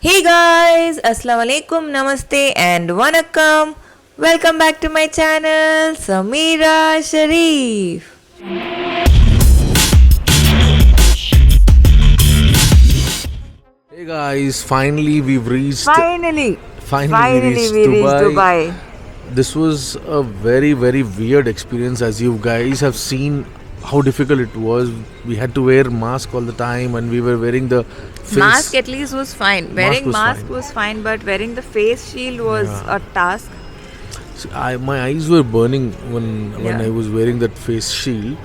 Hey guys, Assalamu alaikum, Namaste and Vanakkam. Welcome back to my channel, Samira Sharif. Hey guys, finally we've reached. Finally Finally we reached we reached Dubai. Dubai. This was a very weird experience, as you guys have seen how difficult it was. We had to wear mask all the time, and we were wearing the face. Mask at least was fine. Wearing was mask fine. was fine, but wearing the face shield was Yeah. a task. My eyes were burning when Yeah. I was wearing that face shield.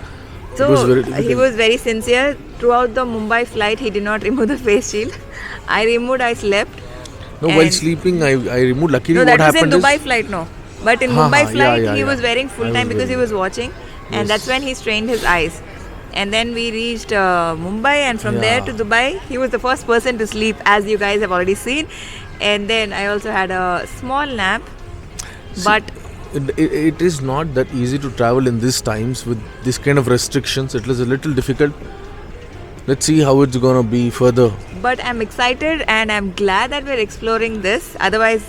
So it was very he difficult. was very sincere. Throughout the Mumbai flight, he did not remove the face shield. I removed, I slept. No, while and- sleeping, I removed. Luckily, No, what that was in happened Dubai is flight, no. But in Ha, Mumbai ha, flight, yeah, he yeah. was wearing full I time was because he wearing was watching, and Yes. that's when he strained his eyes. And then we reached Mumbai, and from there Yeah. to Dubai, he was the first person to sleep, as you guys have already seen. And then I also had a small nap, but it is not that easy to travel in these times with this kind of restrictions. It is a little difficult. Let's see how it's gonna be further. I'm excited and I'm glad that we're exploring this. Otherwise,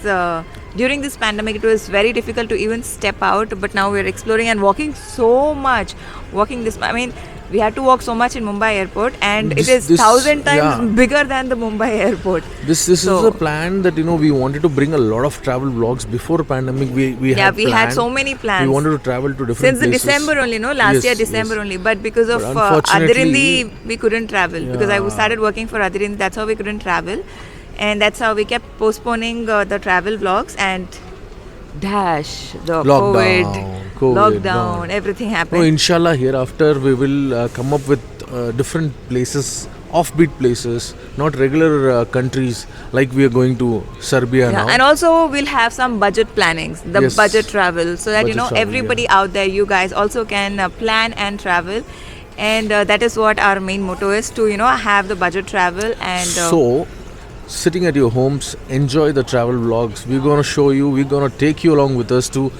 during this pandemic, it was very difficult to even step out. But now we're exploring and walking so much. Walking this, I mean, we had to walk so much in Mumbai airport, and it is This- 1,000 times yeah. bigger than the Mumbai airport. This is So- a plan that we wanted to bring a lot of travel vlogs before pandemic. We Yeah, had we had planned. so many plans. We wanted to travel to different Since the places. December only, no? Last Yes, year, December yes. only. But because of But unfortunately- Adirindi, we couldn't travel. Because I Yeah. started working for Adirindi, that's how we couldn't travel. And that's how we kept postponing the travel vlogs. And dash, the COVID, lockdown, gone. everything No, happened. inshallah, hereafter we will come up with different places, offbeat places, not regular countries like we are going to Serbia Yeah, now. and also we'll have some budget plannings, the Yes. budget travel, so that Budget travel, everybody yeah. out there, you guys also can plan and travel, and that is what our main motto is, to have the budget travel. And So, sitting at your homes, enjoy the travel vlogs. We're going to show you, we're going to take you along with us to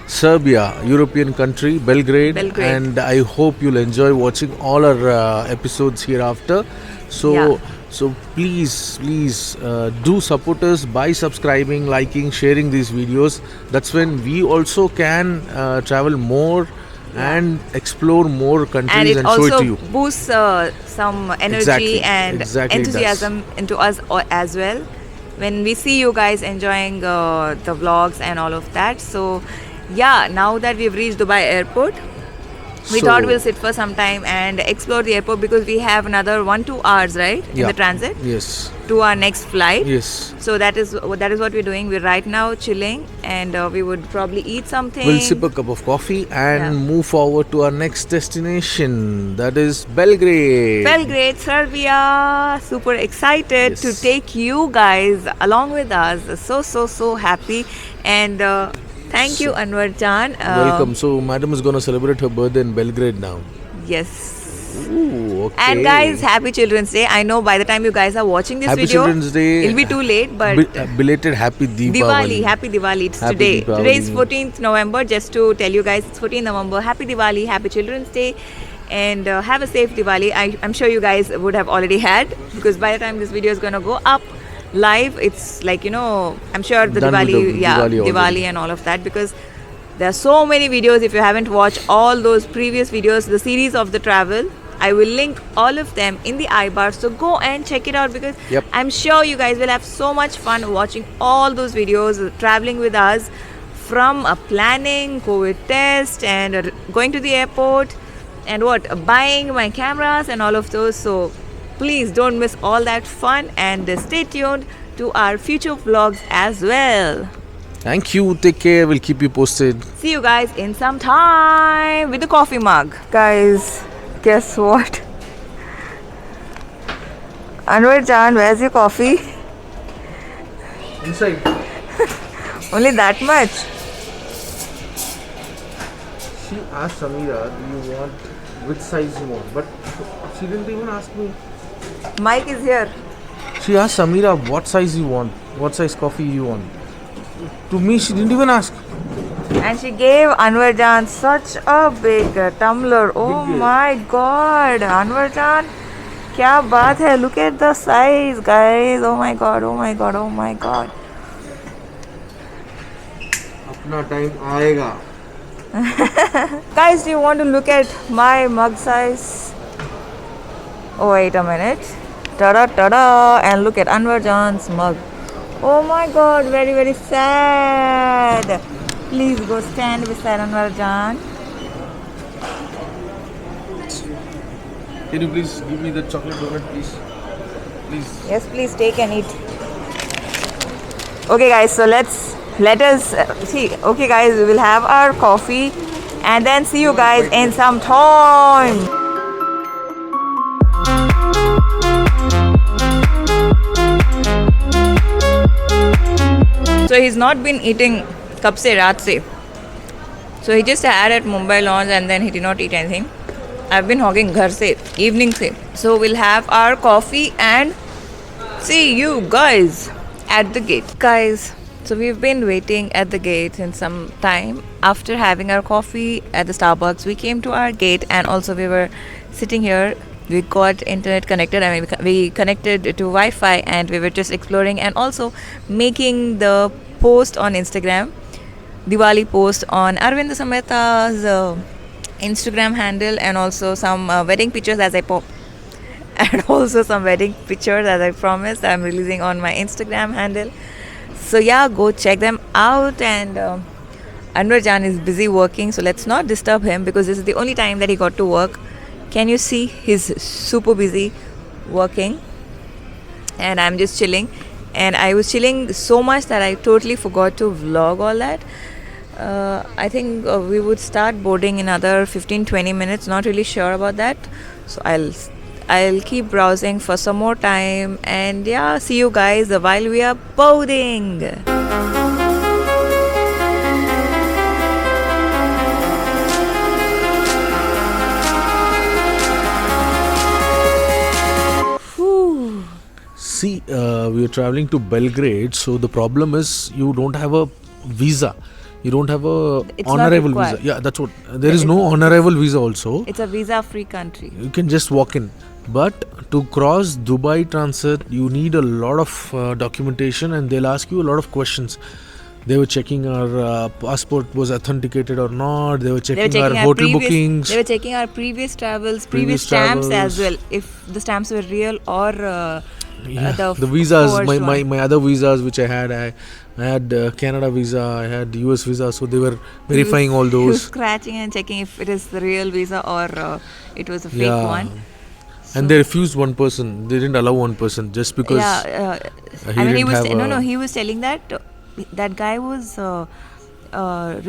Serbia, European country, Belgrade, Belgrade. and I hope you'll enjoy watching all our episodes hereafter. So, Yeah. so please do support us by subscribing, liking, sharing these videos. That's when we also can travel more and explore more and countries it and show it also to you. boosts some energy Exactly, and exactly it does. enthusiasm into us as well when we see you guys enjoying the vlogs and all of that. So yeah, now that we've reached Dubai airport, we So- thought we'll sit for some time and explore the airport, because we have another 1-2 hours, right, in Yeah. the transit Yes, to our next flight. yes. So that is what we're doing. We're right now chilling, and we would probably eat something. We'll sip a cup of coffee and Yeah. move forward to our next destination. That is Belgrade. Belgrade, Serbia. Super excited Yes. to take you guys along with us. So happy. And thank you, Anwar Jan. Welcome. So, madam is going to celebrate her birthday in Belgrade now. Yes. Ooh, okay. And guys, happy Children's Day. I know by the time you guys are watching this Happy video, Children's Day. it'll be too late, but Belated happy Deepavali. Diwali, happy Diwali. It's Happy today. Deepavali. Today is 14th November. Just to tell you guys, it's 14th November. Happy Diwali, happy Children's Day, and have a safe Diwali. I'm sure you guys would have already had, because by the time this video is going to go up live, it's like, I'm sure the Done with Diwali, the Diwali already. Diwali and all of that, because there are so many videos. If you haven't watched all those previous videos, the series of the travel, I will link all of them in the iBar, so go and check it out, because Yep. I'm sure you guys will have so much fun watching all those videos, traveling with us, from planning, COVID test, and going to the airport, and buying my cameras and all of those. So please don't miss all that fun, and stay tuned to our future vlogs as well. Thank you. Take care. We'll keep you posted. See you guys in some time with the coffee mug. Guys, guess what? Anwar Jan, where's your coffee? Inside. Only that much? She asked Samira, do you want, which size you want? But she didn't even ask me. Mike is here. She asked Samira what size you want, what size coffee you want. To me, she didn't even ask. And she gave Anwar Jan such a big tumbler. Oh Big. my god, Anwar Jan. क्या बात है, look at the size guys, oh my god, oh my god, oh my god. अपना time आएगा. Guys, do you want to look at my mug size? Oh, wait a minute. Ta-da, ta-da. And look at Anwar Jan's mug. Oh my god, very, very sad. Please go stand beside Anwar Jan. Can you please give me the chocolate donut, please? Please. Yes, please take and eat. Okay, guys, so let us see. Okay, guys, we will have our coffee and then see you guys in some time. So he's not been eating kab se raat se. So he just had at Mumbai launch and then he did not eat anything. I've been hogging ghar se, evening se. So we'll have our coffee and see you guys at the gate. Guys, so we've been waiting at the gate in some time. After having our coffee at the Starbucks, we came to our gate and also we were sitting here. We got internet connected. I mean, we connected to Wi-Fi and we were just exploring and also making the post on Instagram, Diwali post on Arvind Sameta's Instagram handle and also some wedding pictures as I pop. And also some wedding pictures as I promised I'm releasing on my Instagram handle. So yeah, go check them out. And Anwar Jan is busy working, so let's not disturb him because this is the only time that he got to work. Can you see? He's super busy working and I'm just chilling. And I was chilling so much that I totally forgot to vlog all that. I think we would start boarding in another 15-20 minutes. Not really sure about that. So I'll keep browsing for some more time and yeah, see you guys while we are boarding. See, we are traveling to Belgrade, so the problem is you don't have a visa. You don't have a It's on not arrival required. visa. Yeah, that's what. There is no on arrival visa also. It's a visa-free country. You can just walk in. But to cross Dubai transit, you need a lot of documentation and they'll ask you a lot of questions. They were checking our passport was authenticated or not. They were checking our hotel bookings. They were checking our previous travels, Previous stamps as travels. well. If the stamps were real or The visas, forged one. my other visas which I had Canada visa, I had US visa, so they were verifying all He was those. scratching and checking if it is the real visa or it was a fake Yeah. one. And they refused one person. They didn't allow one person just because Yeah, he I mean, he didn't was have a- he was telling that that guy was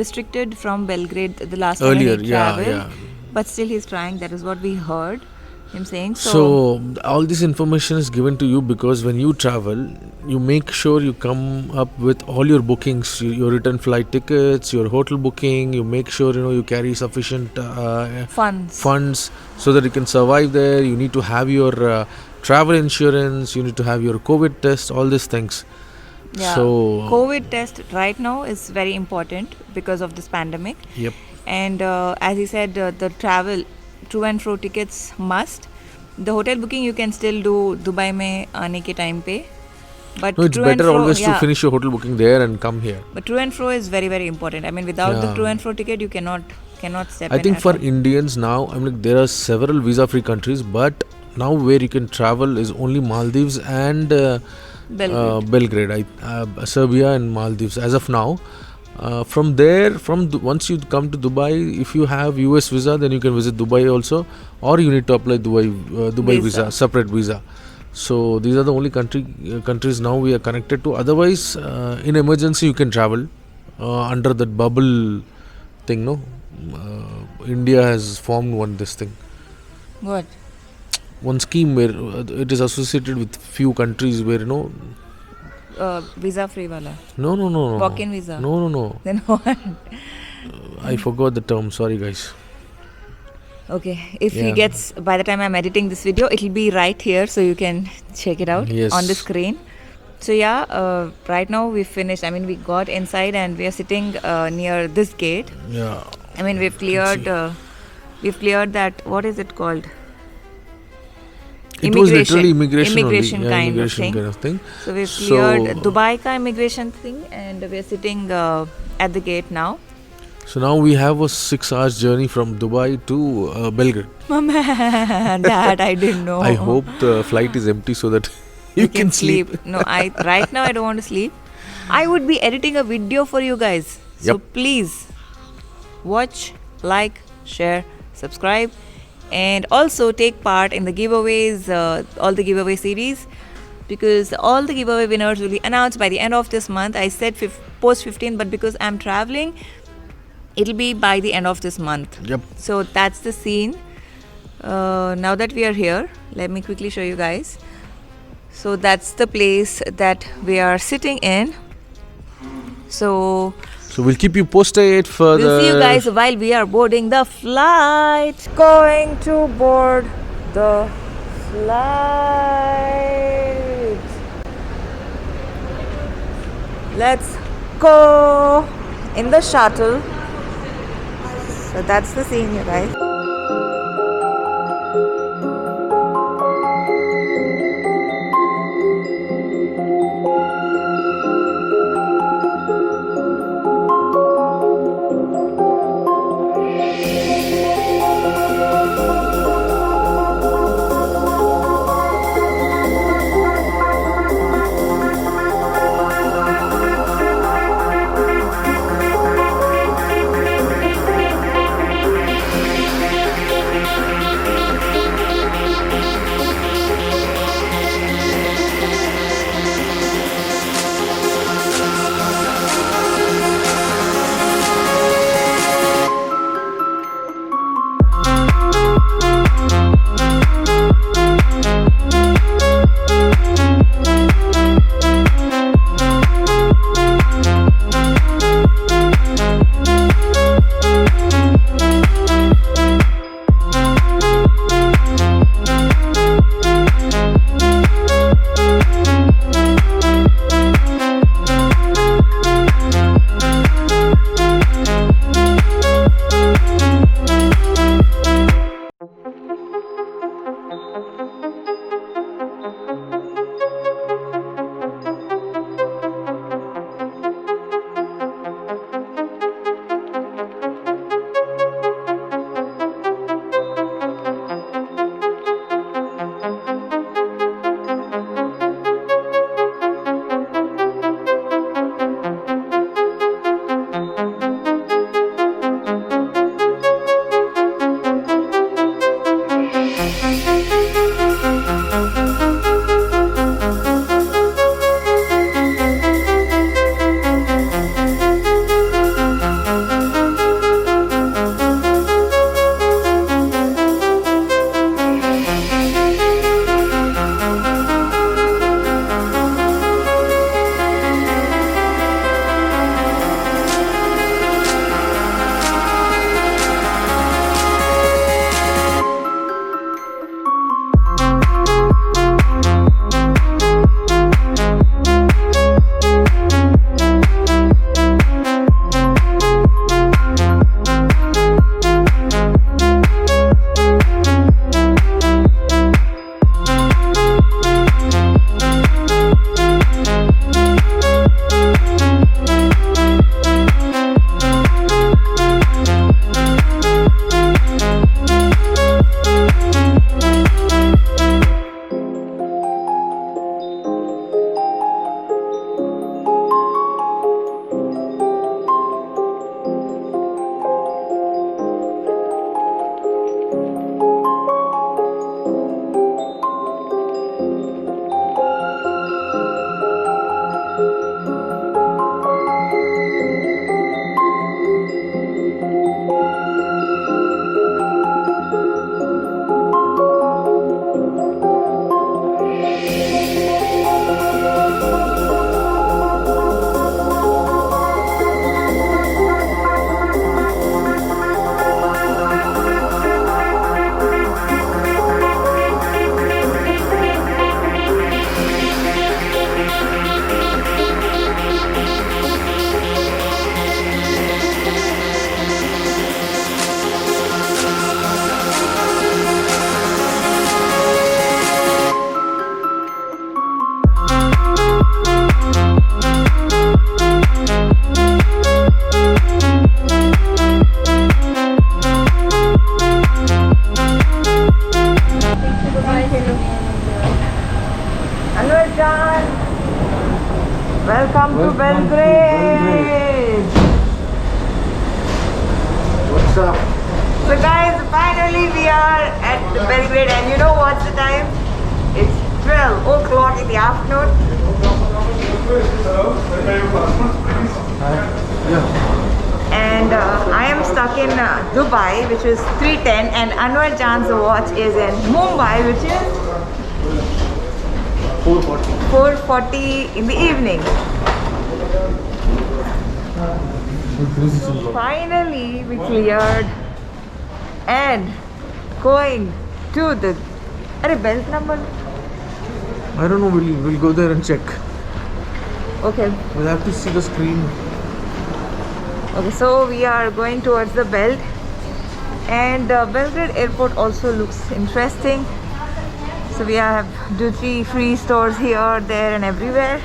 restricted from Belgrade the last Earlier, time he yeah, traveled, yeah. but still he's trying. That is what we heard him saying. So all this information is given to you because when you travel, you make sure you come up with all your bookings, your return flight tickets, your hotel booking. You make sure you carry sufficient funds so that you can survive there. You need to have your travel insurance. You need to have your COVID test. All these things. Yeah. So COVID test right now is very important because of this pandemic. Yep. And as he said, the travel to and fro tickets must. The hotel booking you can still do Dubai में आने के time पे. But No, it's to and better fro, always yeah. to finish your hotel booking there and come here. But to and fro is very, very important. I mean, without the Yeah. to and fro ticket, you cannot step I in think at for all. Indians now, I mean, there are several visa-free countries, but now where you can travel is only Maldives and Belgrade. Serbia and Maldives as of now. From there, once you come to Dubai, if you have US visa, then you can visit Dubai also, or you need to apply Dubai visa, separate visa. So these are the only countries now we are connected to. Otherwise, in emergency, you can travel under that bubble thing. No, India has formed this thing. What? One scheme where it is associated with few countries where Visa free wala. no. Walk-in visa. No. Then what? I forgot the term. Sorry, guys. Okay, if he Yeah. gets, by the time I'm editing this video, it'll be right here so you can check it out Yes. on the screen. So yeah, right now we finished. I mean, we got inside and we are sitting near this gate. Yeah. I mean, we've cleared that. What is it called? It was literally immigration immigration only. Yeah, kind immigration of thing. kind of thing. So we've So- cleared Dubai ka immigration thing, and we're sitting at the gate now. So now we have a 6 hours journey from Dubai to Belgrade. That I didn't know. I hope the flight is empty so that you can sleep. No, right now I don't want to sleep. I would be editing a video for you guys. So Yep. please watch, like, share, subscribe, and also take part in the giveaways, all the giveaway series, because all the giveaway winners will be announced by the end of this month. I said post 15, but because I'm traveling, it'll be by the end of this month. Yep. So that's the scene. Now that we are here, let me quickly show you guys. So that's the place that we are sitting in. So So we'll keep you posted further. we'll see you guys while we are boarding the flight. Going to board the flight. Let's go in the shuttle. So that's the scene, you guys. Welcome to Belgrade. What's up? So guys, finally we are at Belgrade, and you know what's the time? It's 12 o'clock in the afternoon. And I am stuck in Dubai, which is 3:10, and Anwar Jan's watch is in Mumbai, which is 4:40 in the evening. Finally we cleared and going to the belt number. I don't know, we'll go there and check. Okay. We'll have to see the screen. Okay, so we are going towards the belt, and Belgrade airport also looks interesting. So we have duty free stores here, there and everywhere.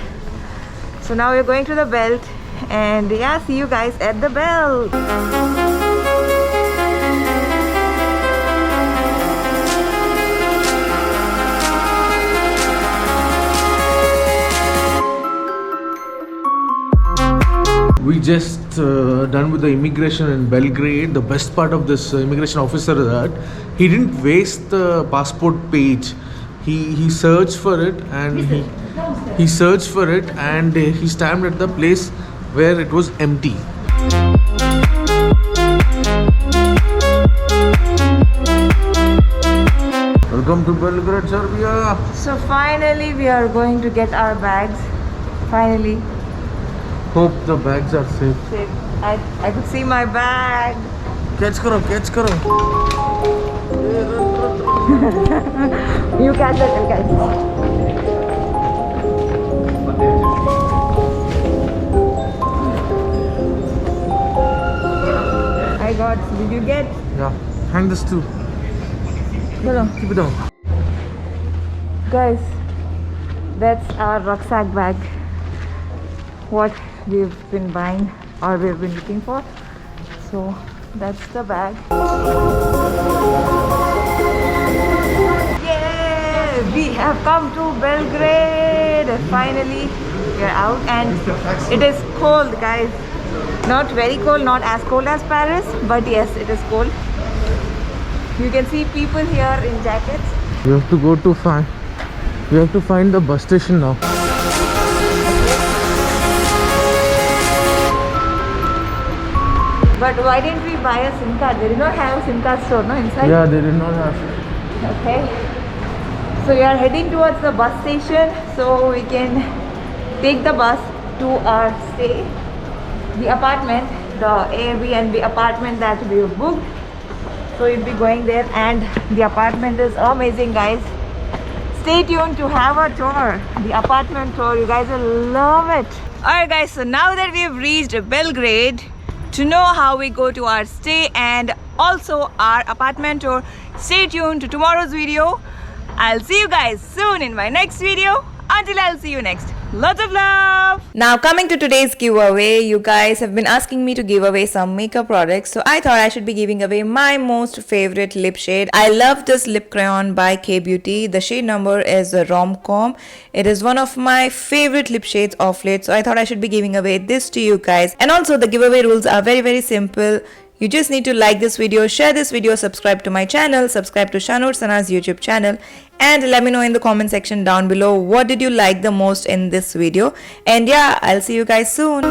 So now we're going to the belt, and yeah, see you guys at the belt. We just done with the immigration in Belgrade. The best part of this immigration officer is that he didn't waste the passport page. He searched for it, and he searched for it, and he stamped at the place where it was empty. Welcome to Belgrade, Serbia. So finally we are going to get our bags. Finally. Hope the bags are safe. I could see my bag. Catch karo. You catch it, I'll catch it. I got. Did you get? Yeah. Hang this too. Hello. Keep it down. Guys, that's our rucksack bag. What we've been buying or we've been looking for. So that's the bag. Yeah, we have come to Belgrade. Finally, we are out, and it is cold, guys. Not very cold, not as cold as Paris, but yes, it is cold. You can see people here in jackets. We have to go to find. We have to find the bus station now. But why didn't we buy a SIM card? They did not have a SIM card store, no, inside? Yeah, they did not have. Okay. So we are heading towards the bus station so we can take the bus to our stay. The apartment, the Airbnb apartment that we have booked. So we'll be going there, and the apartment is amazing, guys. Stay tuned to have a tour. The apartment tour, you guys will love it. Alright guys, so now that we have reached Belgrade, to know how we go to our stay and also our apartment tour, stay tuned to tomorrow's video. I'll see you guys soon in my next video. Until I'll see you next. Lots of love! Now coming to today's giveaway, you guys have been asking me to give away some makeup products, so I thought I should be giving away my most favorite lip shade. I love this lip crayon by K Beauty. The shade number is Rom-Com. It is one of my favorite lip shades of late, so I thought I should be giving away this to you guys. And also the giveaway rules are very simple. You just need to like this video, share this video, subscribe to my channel, subscribe to Shanur Sana's YouTube channel, and let me know in the comment section down below what did you like the most in this video. And yeah, I'll see you guys soon.